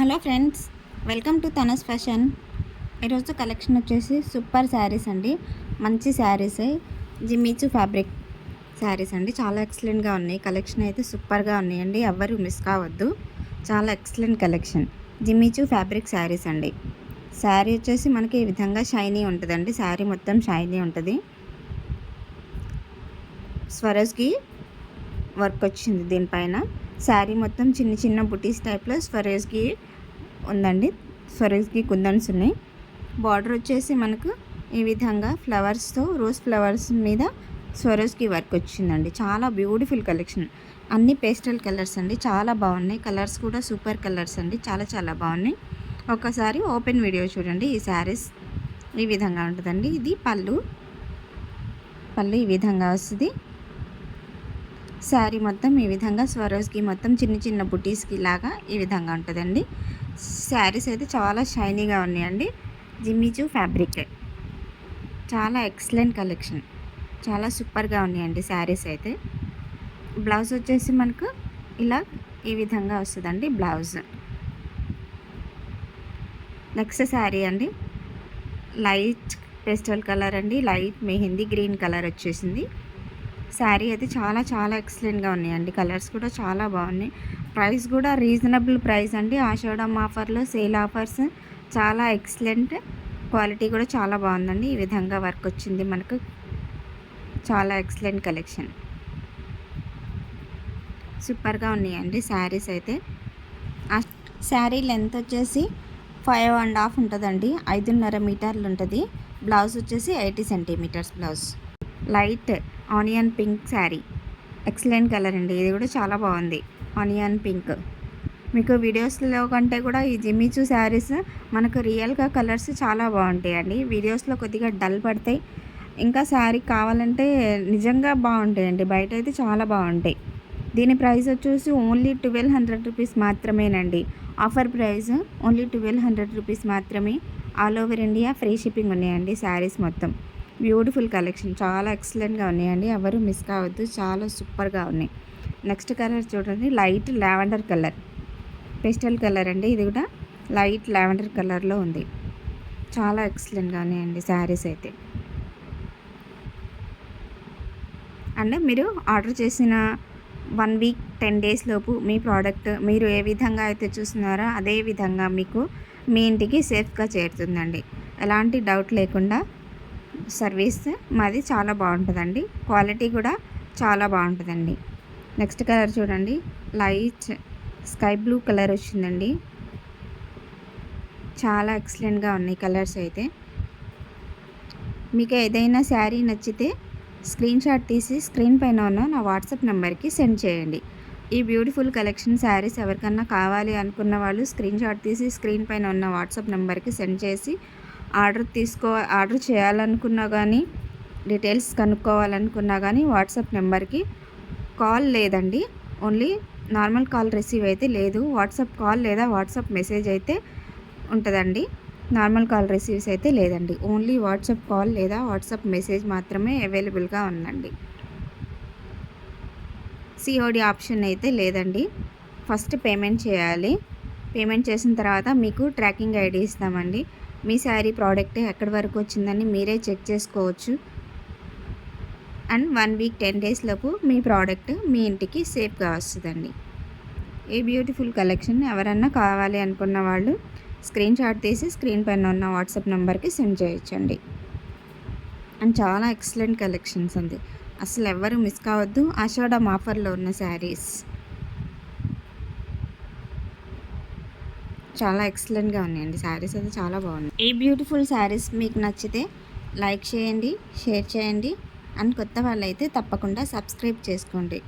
Hello friends, welcome to Tanas fashion. ఈరోజు collection వచ్చేసి super saris అండి. మంచి శారీస్, జిమ్మిచూ ఫ్యాబ్రిక్ శారీస్ అండి. చాలా ఎక్సలెంట్గా ఉన్నాయి. కలెక్షన్ అయితే సూపర్గా ఉన్నాయండి. ఎవ్వరు మిస్ కావద్దు. చాలా excellent collection. Jimmy Choo fabric saris అండి. శారీ వచ్చేసి మనకి ఈ విధంగా షైనీ ఉంటుందండి. శారీ మొత్తం షైనీ ఉంటుంది. స్వరస్కి వర్క్ వచ్చింది దీనిపైన. శారీ మొత్తం చిన్న చిన్న బుటీస్ టైప్లో స్వరేజ్కి ఉందండి. స్వరేజ్కి కుందన్స్ ఉన్నాయి. బార్డర్ వచ్చేసి మనకు ఈ విధంగా ఫ్లవర్స్తో రోజ్ ఫ్లవర్స్ మీద స్వరేజ్కి వర్క్ వచ్చిందండి. చాలా బ్యూటిఫుల్ కలెక్షన్. అన్ని పేస్టల్ కలర్స్ అండి. చాలా బాగున్నాయి. కలర్స్ కూడా సూపర్ కలర్స్ అండి. చాలా చాలా బాగున్నాయి. ఒకసారి ఓపెన్ వీడియో చూడండి. ఈ శారీస్ ఈ విధంగా ఉంటుందండి. ఇది పళ్ళు ఈ విధంగా వస్తుంది. శారీ మొత్తం ఈ విధంగా స్వరోజ్కి మొత్తం చిన్న చిన్న బుటీస్కి లాగా ఈ విధంగా ఉంటుందండి. శారీస్ అయితే చాలా షైనీగా ఉన్నాయండి. జిమ్మిచూ ఫ్యాబ్రిక్ చాలా ఎక్సలెంట్ కలెక్షన్. చాలా సూపర్గా ఉన్నాయండి శారీస్ అయితే. బ్లౌజ్ వచ్చేసి మనకు ఇలా ఈ విధంగా వస్తుందండి బ్లౌజ్. నెక్స్ట్ శారీ అండి, లైట్ పేస్టల్ కలర్ అండి. లైట్ మెహందీ గ్రీన్ కలర్ వచ్చేసింది. శారీ అయితే చాలా చాలా ఎక్సలెంట్గా ఉన్నాయండి. కలర్స్ కూడా చాలా బాగున్నాయి. ప్రైస్ కూడా రీజనబుల్ ప్రైస్ అండి. ఆషాఢం ఆఫర్లో సేల్ ఆఫర్స్. చాలా ఎక్సలెంట్ క్వాలిటీ కూడా చాలా బాగుందండి. ఈ విధంగా వర్క్ వచ్చింది మనకు. చాలా ఎక్సలెంట్ కలెక్షన్. సూపర్గా ఉన్నాయండి శారీస్ అయితే. ఆ శారీ లెంత్ వచ్చేసి 5.5 ఉంటుందండి. 5.5 మీటర్లు ఉంటుంది. బ్లౌజ్ వచ్చేసి 80 centimetres blouse. Light onion pink sari, excellent colour అండి. ఇది కూడా చాలా బాగుంది. Onion pink. మీకు వీడియోస్లో కంటే కూడా ఈ జిమ్మిచూ శారీస్ మనకు రియల్గా కలర్స్ చాలా బాగుంటాయండి. వీడియోస్లో కొద్దిగా డల్ పడతాయి. ఇంకా శారీ కావాలంటే నిజంగా బాగుంటాయండి. బయట అయితే చాలా బాగుంటాయి. దీని ప్రైస్ వచ్చేసి ఓన్లీ 1200 రూపీస్ మాత్రమేనండి. ఆఫర్ ప్రైస్ ఓన్లీ 1200 రూపీస్ మాత్రమే. All over India free shipping ఉన్నాయండి. శారీస్ మొత్తం బ్యూటిఫుల్ కలెక్షన్. చాలా ఎక్సలెంట్గా ఉన్నాయండి. ఎవరు మిస్ కావద్దు. చాలా సూపర్గా ఉన్నాయి. నెక్స్ట్ కలర్ చూడండి, light lavender colour, pastel colour అండి. ఇది కూడా లైట్ లావెండర్ కలర్లో ఉంది. చాలా ఎక్సలెంట్గా ఉన్నాయండి శారీస్ అయితే. అంటే మీరు ఆర్డర్ చేసిన 1 వీక్ 10 డేస్ లోపు మీ ప్రోడక్ట్ మీరు ఏ విధంగా అయితే చూస్తున్నారో అదే విధంగా మీకు మీ ఇంటికి సేఫ్గా చేరుతుందండి. ఎలాంటి డౌట్ లేకుండా సర్వీస్ మాది చాలా బాగుంటుందండి. క్వాలిటీ కూడా చాలా బాగుంటుందండి. నెక్స్ట్ కలర్ చూడండి, లైట్ స్కై బ్లూ కలర్ వచ్చిందండి. చాలా ఎక్సలెంట్గా ఉన్నాయి కలర్స్ అయితే. మీకు ఏదైనా శారీ నచ్చితే స్క్రీన్ షాట్ తీసి స్క్రీన్ పైన ఉన్న నా వాట్సాప్ నెంబర్కి సెండ్ చేయండి. ఈ బ్యూటిఫుల్ కలెక్షన్ శారీస్ ఎవరికన్నా కావాలి అనుకున్న వాళ్ళు స్క్రీన్ షాట్ తీసి స్క్రీన్ పైన ఉన్న వాట్సాప్ నెంబర్కి సెండ్ చేసి ఆర్డర్ చేయాలనుకున్నా కానీ, డీటెయిల్స్ కనుక్కోవాలనుకున్నా కానీ వాట్సాప్ నెంబర్కి కాల్ లేదండి. ఓన్లీ నార్మల్ కాల్ రిసీవ్ అయితే లేదు. వాట్సాప్ కాల్ లేదా వాట్సాప్ మెసేజ్ అయితే ఉంటుందండి. నార్మల్ కాల్ రిసీవ్స్ అయితే లేదండి. ఓన్లీ వాట్సాప్ కాల్ లేదా వాట్సాప్ మెసేజ్ మాత్రమే అవైలబుల్గా ఉందండి. సిఓడి ఆప్షన్ అయితే లేదండి. ఫస్ట్ పేమెంట్ చేయాలి. పేమెంట్ చేసిన తర్వాత మీకు ట్రాకింగ్ ఐడి ఇస్తామండి. మీ శారీ ప్రోడక్ట్ ఎక్కడి వరకు వచ్చిందని మీరే చెక్ చేసుకోవచ్చు. అండ్ 1 వీక్ 10 డేస్ లోపు మీ ప్రోడక్ట్ మీ ఇంటికి సేఫ్గా వస్తుందండి. ఈ బ్యూటిఫుల్ కలెక్షన్ ఎవరన్నా కావాలి అనుకున్న వాళ్ళు స్క్రీన్ షాట్ తీసి స్క్రీన్ పైన ఉన్న వాట్సాప్ నెంబర్కి సెండ్ చేయొచ్చండి. అండ్ చాలా ఎక్సలెంట్ కలెక్షన్స్ అండి. అసలు ఎవ్వరు మిస్ కావద్దు. ఆషాఢం ఆఫర్లో ఉన్న శారీస్ చాలా ఎక్సలెంట్గా ఉన్నాయండి. శారీస్ అయితే చాలా బాగున్నాయి. ఈ బ్యూటిఫుల్ శారీస్ మీకు నచ్చితే లైక్ చేయండి, షేర్ చేయండి. అండ్ కొత్త వాళ్ళైతే తప్పకుండా సబ్స్క్రైబ్ చేసుకోండి.